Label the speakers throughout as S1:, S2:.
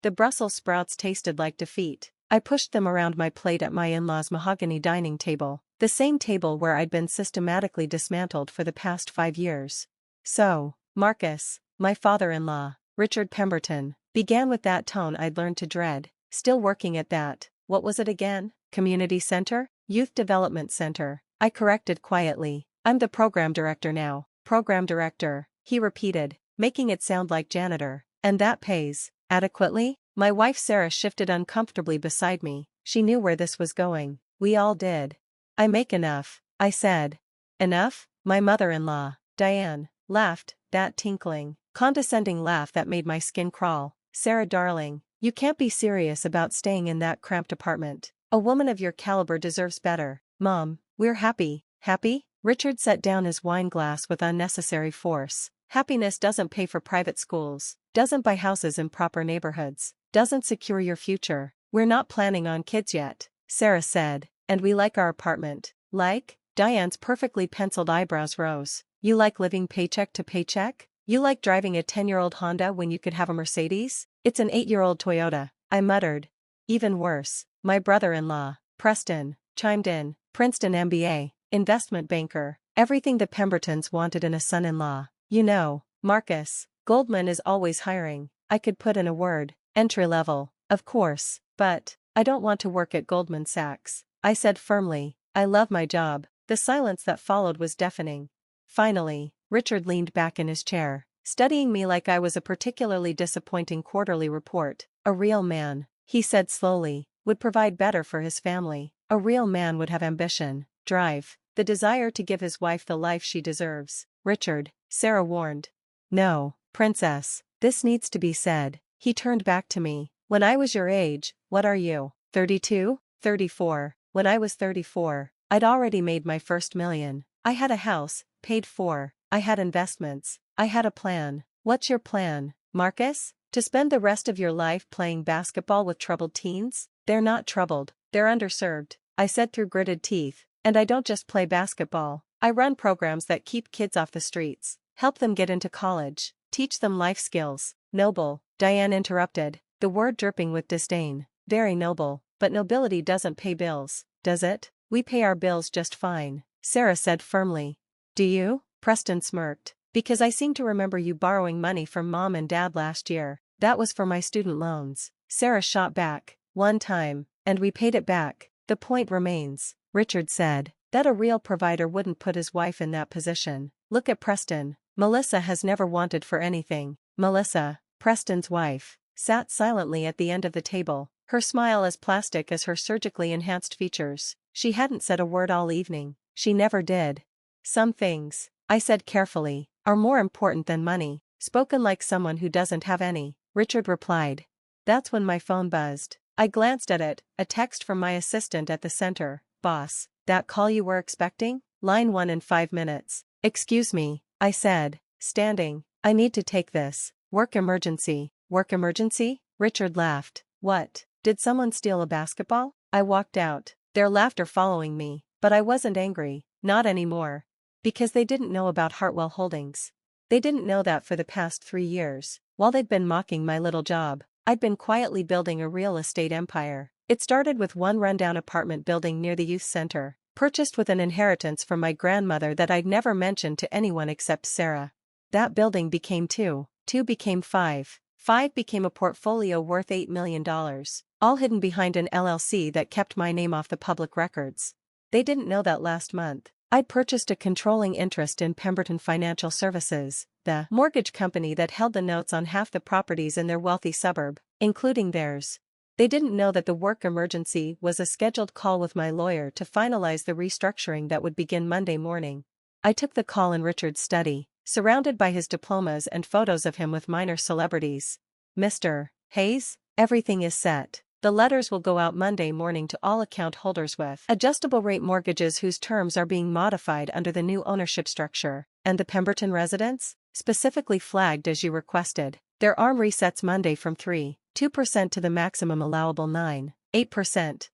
S1: The Brussels sprouts tasted like defeat. I pushed them around my plate at my in-laws' mahogany dining table, the same table where I'd been systematically dismantled for the past 5 years. So, Marcus, my father-in-law, Richard Pemberton, began with that tone I'd learned to dread. Still working at that, what was it again? Community Center? Youth Development Center. I corrected quietly. I'm the program director now. Program director, he repeated, making it sound like janitor. And that pays adequately? My wife Sarah shifted uncomfortably beside me. She knew where this was going. We all did. I make enough, I said. Enough? My mother-in-law, Diane, laughed, that tinkling, condescending laugh that made my skin crawl. Sarah darling, you can't be serious about staying in that cramped apartment. A woman of your caliber deserves better. Mom, we're happy. Happy? Richard set down his wine glass with unnecessary force. Happiness doesn't pay for private schools, doesn't buy houses in proper neighborhoods, doesn't secure your future. We're not planning on kids yet, Sarah said, and we like our apartment. Like? Diane's perfectly penciled eyebrows rose. You like living paycheck to paycheck? You like driving a 10-year-old Honda when you could have a Mercedes? It's an 8-year-old Toyota, I muttered. Even worse, my brother-in-law, Preston, chimed in, Princeton MBA, investment banker, everything the Pembertons wanted in a son-in-law. You know, Marcus, Goldman is always hiring. I could put in a word, entry level, of course, but I don't want to work at Goldman Sachs, I said firmly. I love my job. The silence that followed was deafening. Finally, Richard leaned back in his chair, studying me like I was a particularly disappointing quarterly report. A real man, he said slowly, would provide better for his family. A real man would have ambition, drive, the desire to give his wife the life she deserves. Richard, Sarah warned. No, princess, this needs to be said. He turned back to me. When I was your age, what are you? 32? 34. When I was 34, I'd already made my first million. I had a house, paid for. I had investments. I had a plan. What's your plan, Marcus? To spend the rest of your life playing basketball with troubled teens? They're not troubled, they're underserved, I said through gritted teeth. And I don't just play basketball. I run programs that keep kids off the streets, help them get into college, teach them life skills. Noble, Diane interrupted, the word dripping with disdain. Very noble, but nobility doesn't pay bills, does it? We pay our bills just fine, Sarah said firmly. Do you? Preston smirked. Because I seem to remember you borrowing money from Mom and Dad last year. That was for my student loans. Sarah shot back. One time, and we paid it back. The point remains, Richard said, that a real provider wouldn't put his wife in that position. Look at Preston. Melissa has never wanted for anything. Melissa, Preston's wife, sat silently at the end of the table, her smile as plastic as her surgically enhanced features. She hadn't said a word all evening. She never did. Some things, I said carefully, are more important than money. Spoken like someone who doesn't have any, Richard replied. That's when my phone buzzed. I glanced at it, a text from my assistant at the center. Boss, that call you were expecting? Line 1 in 5 minutes. Excuse me, I said, standing. I need to take this. Work emergency. Work emergency? Richard laughed. What? Did someone steal a basketball? I walked out, their laughter following me, but I wasn't angry, not anymore. Because they didn't know about Hartwell Holdings. They didn't know that for the past 3 years, while they'd been mocking my little job, I'd been quietly building a real estate empire. It started with one rundown apartment building near the youth center, purchased with an inheritance from my grandmother that I'd never mentioned to anyone except Sarah. That building became 2, 2 became 5, 5 became a portfolio worth $8 million, all hidden behind an LLC that kept my name off the public records. They didn't know that last month, I'd purchased a controlling interest in Pemberton Financial Services, the mortgage company that held the notes on half the properties in their wealthy suburb, including theirs. They didn't know that the work emergency was a scheduled call with my lawyer to finalize the restructuring that would begin Monday morning. I took the call in Richard's study, surrounded by his diplomas and photos of him with minor celebrities. Mr. Hayes, everything is set. The letters will go out Monday morning to all account holders with adjustable rate mortgages whose terms are being modified under the new ownership structure, and the Pemberton residents, specifically flagged as you requested. Their ARM resets Monday from 3.2% to the maximum allowable 9.8%.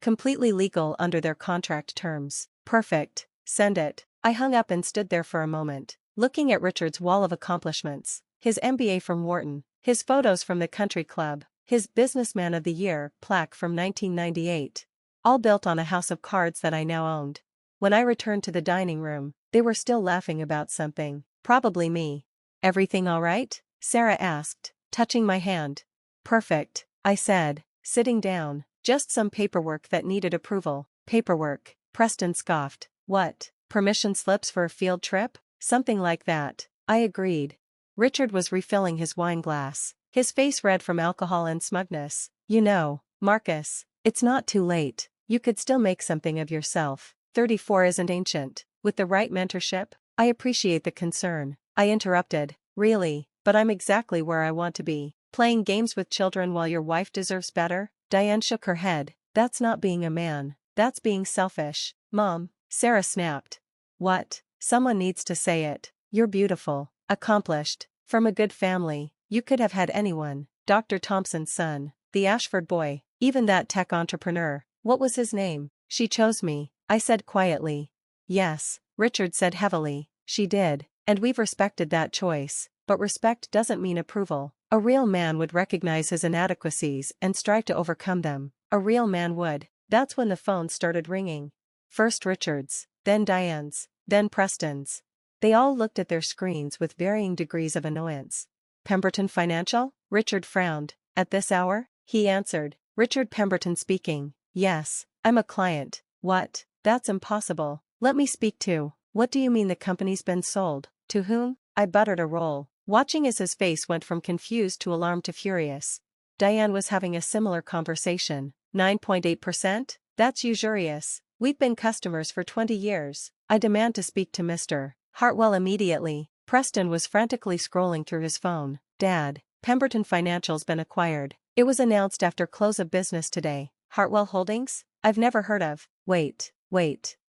S1: Completely legal under their contract terms. Perfect. Send it. I hung up and stood there for a moment, looking at Richard's wall of accomplishments. His MBA from Wharton, His photos from the country club, his Businessman of the Year plaque from 1998. All built on a house of cards that I now owned. When I returned to the dining room, they were still laughing about something, probably me. "Everything all right?" Sarah asked, touching my hand. "Perfect," I said, sitting down. "Just some paperwork that needed approval." "Paperwork," Preston scoffed. "What, permission slips for a field trip?" "Something like that," I agreed. Richard was refilling his wine glass, his face red from alcohol and smugness. "You know, Marcus, it's not too late. You could still make something of yourself. 34 isn't ancient. With the right mentorship." "I appreciate the concern," I interrupted. "Really, but I'm exactly where I want to be. Playing games with children while your wife deserves better?" Diane shook her head. "That's not being a man, that's being selfish." "Mom," Sarah snapped. "What?" "Someone needs to say it. You're beautiful, accomplished, from a good family. You could have had anyone. Dr. Thompson's son, the Ashford boy, even that tech entrepreneur. What was his name?" "She chose me," I said quietly. "Yes," Richard said heavily, "she did, and we've respected that choice, but respect doesn't mean approval. A real man would recognize his inadequacies and strive to overcome them. A real man would." That's when the phone started ringing. First Richard's, then Diane's, then Preston's. They all looked at their screens with varying degrees of annoyance. "Pemberton Financial?" Richard frowned. "At this hour?" He answered. "Richard Pemberton speaking. Yes, I'm a client." "What? That's impossible. Let me speak to." "What do you mean the company's been sold? To whom?" I buttered a roll, watching as his face went from confused to alarmed to furious. Diane was having a similar conversation. 9.8%? That's usurious. We've been customers for 20 years. I demand to speak to Mr. Hartwell immediately." Preston was frantically scrolling through his phone. "Dad, Pemberton Financial's been acquired. It was announced after close of business today." "Hartwell Holdings? I've never heard of." Wait,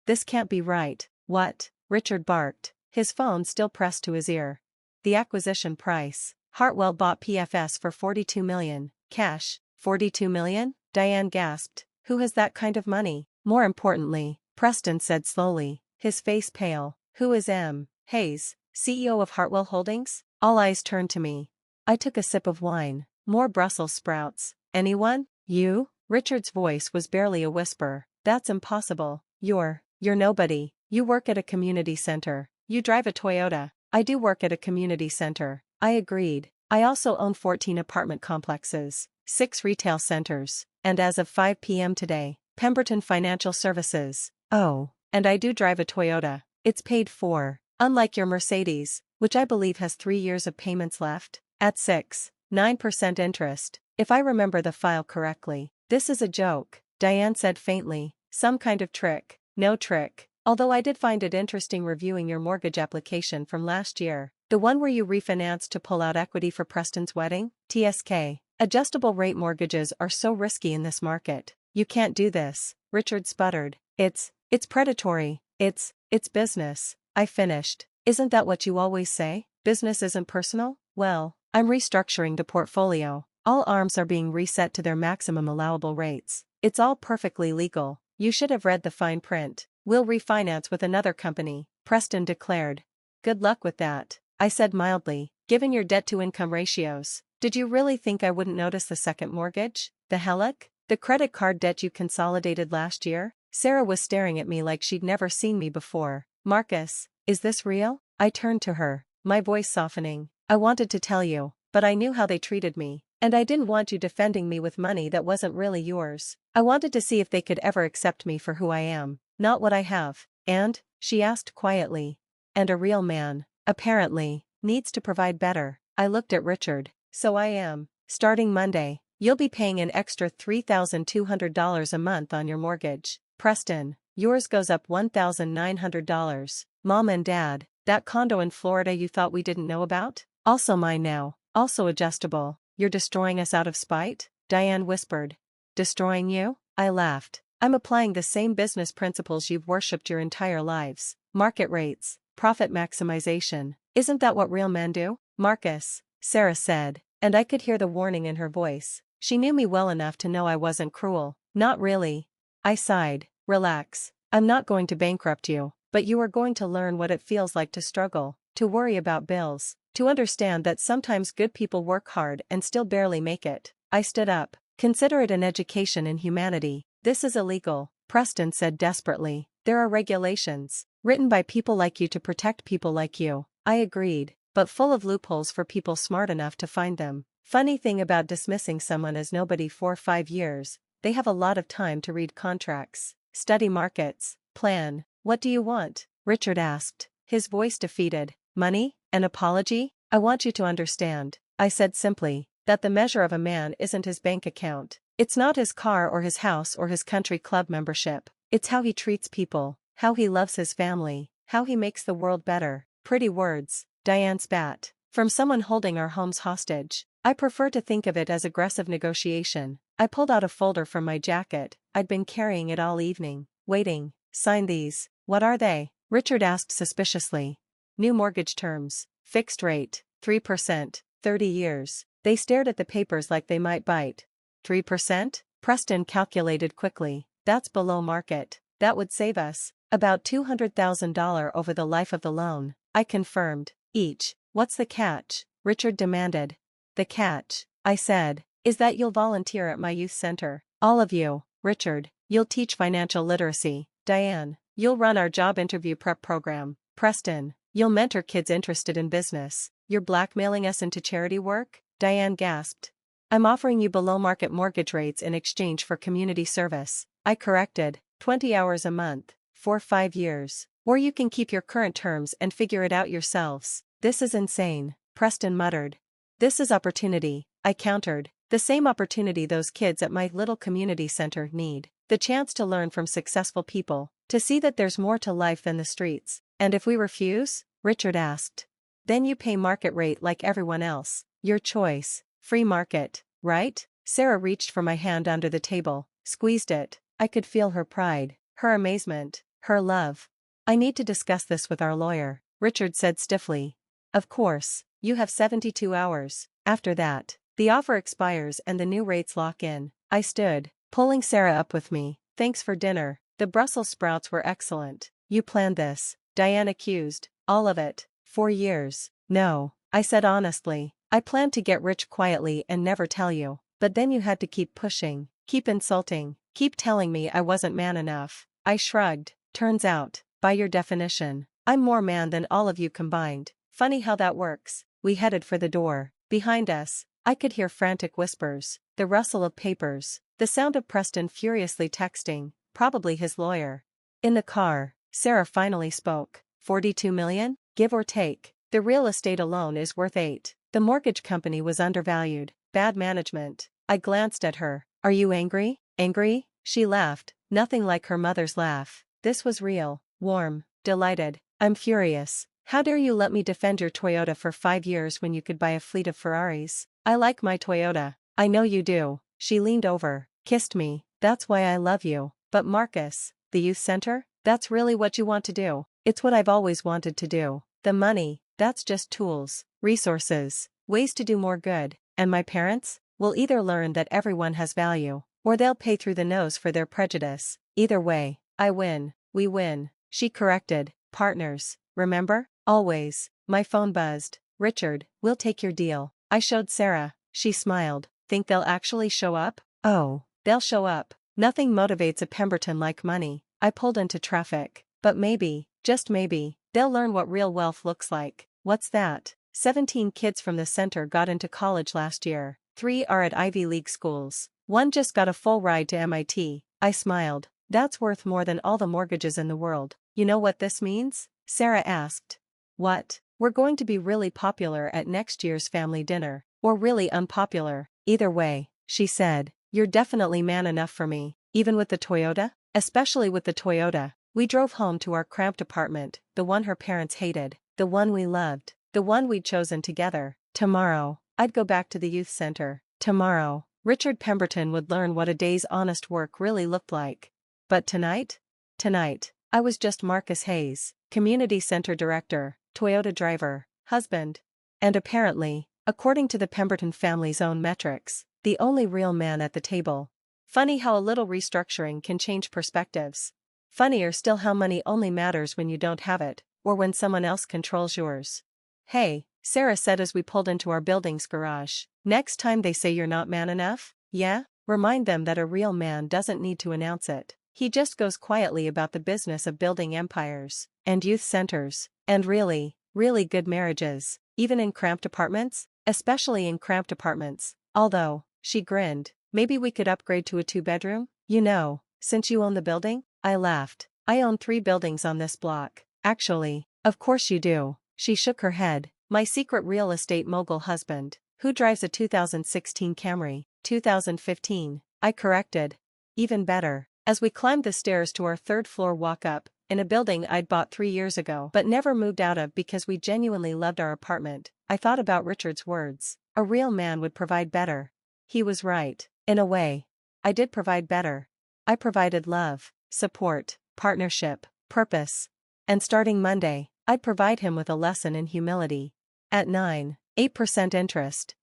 S1: this can't be right." "What?" Richard barked, his phone still pressed to his ear. "The acquisition price. Hartwell bought PFS for $42 million, cash." $42 million? Diane gasped. "Who has that kind of money?" "More importantly," Preston said slowly, his face pale, "who is M. Hayes, CEO of Hartwell Holdings?" All eyes turned to me. I took a sip of wine. "More Brussels sprouts. Anyone?" "You?" Richard's voice was barely a whisper. "That's impossible. You're nobody. You work at a community center. You drive a Toyota." "I do work at a community center," I agreed. "I also own 14 apartment complexes, 6 retail centers, and as of 5 p.m. today, Pemberton Financial Services. Oh, and I do drive a Toyota. It's paid for, unlike your Mercedes, which I believe has 3 years of payments left, at 6.9% interest, if I remember the file correctly." "This is a joke," Diane said faintly. "Some kind of trick." "No trick. Although I did find it interesting reviewing your mortgage application from last year. The one where you refinanced to pull out equity for Preston's wedding? TSK. Adjustable rate mortgages are so risky in this market. You can't do this," Richard sputtered. It's predatory. It's business," I finished. "Isn't that what you always say? Business isn't personal?" "Well, I'm restructuring the portfolio. All ARMs are being reset to their maximum allowable rates. It's all perfectly legal. You should have read the fine print." "We'll refinance with another company," Preston declared. "Good luck with that," I said mildly, "given your debt-to-income ratios. Did you really think I wouldn't notice the second mortgage? The HELOC? The credit card debt you consolidated last year?" Sarah was staring at me like she'd never seen me before. "Marcus, is this real?" I turned to her, my voice softening. "I wanted to tell you, but I knew how they treated me. And I didn't want you defending me with money that wasn't really yours. I wanted to see if they could ever accept me for who I am, not what I have." "And?" she asked quietly. "And a real man, apparently, needs to provide better." I looked at Richard. "So I am. Starting Monday, you'll be paying an extra $3,200 a month on your mortgage. Preston, yours goes up $1,900. Mom and Dad, that condo in Florida you thought we didn't know about? Also mine now, also adjustable." "You're destroying us out of spite?" Diane whispered. "Destroying you?" I laughed. "I'm applying the same business principles you've worshipped your entire lives. Market rates, profit maximization. Isn't that what real men do?" "Marcus," Sarah said, and I could hear the warning in her voice. She knew me well enough to know I wasn't cruel. "Not really." I sighed. "Relax. I'm not going to bankrupt you, but you are going to learn what it feels like to struggle, to worry about bills, To understand that sometimes good people work hard and still barely make it. I stood up. Consider it an education in humanity. This is illegal, Preston said desperately. There are regulations, written by people like you to protect people like you. I agreed, but full of loopholes for people smart enough to find them. Funny thing about dismissing someone as nobody for 5 years, they have a lot of time to read contracts, study markets, plan. What do you want? Richard asked, his voice defeated. Money? An apology? I want you to understand, I said simply, that the measure of a man isn't his bank account. It's not his car or his house or his country club membership. It's how he treats people, how he loves his family, how he makes the world better. Pretty words, Diane spat. From someone holding our homes hostage. I prefer to think of it as aggressive negotiation. I pulled out a folder from my jacket. I'd been carrying it all evening. Waiting. Sign these. What are they? Richard asked suspiciously. New mortgage terms. Fixed rate. 3%. 30 years. They stared at the papers like they might bite. 3%? Preston calculated quickly. That's below market. That would save us about $200,000 over the life of the loan. I confirmed. Each. What's the catch? Richard demanded. The catch, I said, is that you'll volunteer at my youth center. All of you. Richard, you'll teach financial literacy. Diane, you'll run our job interview prep program. Preston, you'll mentor kids interested in business. You're blackmailing us into charity work? Diane gasped. I'm offering you below-market mortgage rates in exchange for community service. I corrected. 20 hours a month. For 5 years. Or you can keep your current terms and figure it out yourselves. This is insane, Preston muttered. This is opportunity, I countered. The same opportunity those kids at my little community center need. The chance to learn from successful people. To see that there's more to life than the streets. And if we refuse? Richard asked. Then you pay market rate like everyone else. Your choice. Free market, right? Sarah reached for my hand under the table, squeezed it. I could feel her pride, her amazement, her love. I need to discuss this with our lawyer, Richard said stiffly. Of course, you have 72 hours. After that, the offer expires and the new rates lock in. I stood, pulling Sarah up with me. Thanks for dinner. The Brussels sprouts were excellent. You planned this, Diane accused. All of it. 4 years. No, I said honestly. I planned to get rich quietly and never tell you. But then you had to keep pushing, keep insulting, keep telling me I wasn't man enough. I shrugged. Turns out, by your definition, I'm more man than all of you combined. Funny how that works. We headed for the door. Behind us, I could hear frantic whispers, the rustle of papers, the sound of Preston furiously texting, probably his lawyer. In the car, Sarah finally spoke. 42 million? Give or take. The real estate alone is worth 8. The mortgage company was undervalued. Bad management. I glanced at her. Are you angry? Angry? She laughed, nothing like her mother's laugh. This was real, warm, delighted. I'm furious. How dare you let me defend your Toyota for 5 years when you could buy a fleet of Ferraris? I like my Toyota. I know you do. She leaned over, kissed me. That's why I love you. But Marcus, the youth center? That's really what you want to do. It's what I've always wanted to do. The money, that's just tools, resources, ways to do more good. And my parents? Will either learn that everyone has value, or they'll pay through the nose for their prejudice. Either way, I win. We win. She corrected. Partners, remember? Always. My phone buzzed. Richard, we'll take your deal. I showed Sarah. She smiled. Think they'll actually show up? Oh, they'll show up. Nothing motivates a Pemberton like money. I pulled into traffic. But maybe, just maybe, they'll learn what real wealth looks like. What's that? 17 kids from the center got into college last year. 3 are at Ivy League schools. 1 just got a full ride to MIT. I smiled. That's worth more than all the mortgages in the world. You know what this means? Sarah asked. What? We're going to be really popular at next year's family dinner. Or really unpopular. Either way, she said. You're definitely man enough for me. Even with the Toyota? Especially with the Toyota. We drove home to our cramped apartment, the one her parents hated, the one we loved, the one we'd chosen together. Tomorrow, I'd go back to the youth center. Tomorrow, Richard Pemberton would learn what a day's honest work really looked like. But tonight? Tonight, I was just Marcus Hayes, community center director, Toyota driver, husband. And apparently, according to the Pemberton family's own metrics, the only real man at the table. Funny how a little restructuring can change perspectives. Funnier still how money only matters when you don't have it, or when someone else controls yours. Hey, Sarah said as we pulled into our building's garage. Next time they say you're not man enough, yeah? Remind them that a real man doesn't need to announce it. He just goes quietly about the business of building empires, and youth centers, and really, really good marriages, even in cramped apartments, especially in cramped apartments. Although, she grinned, maybe we could upgrade to a 2-bedroom? You know, since you own the building? I laughed. I own 3 buildings on this block. Actually, of course you do. She shook her head. My secret real estate mogul husband, who drives a 2016 Camry, 2015, I corrected. Even better. As we climbed the stairs to our 3rd-floor walk-up, in a building I'd bought 3 years ago but never moved out of because we genuinely loved our apartment, I thought about Richard's words. A real man would provide better. He was right. In a way. I did provide better. I provided love, support, partnership, purpose. And starting Monday, I'd provide him with a lesson in humility. At 9.8% interest,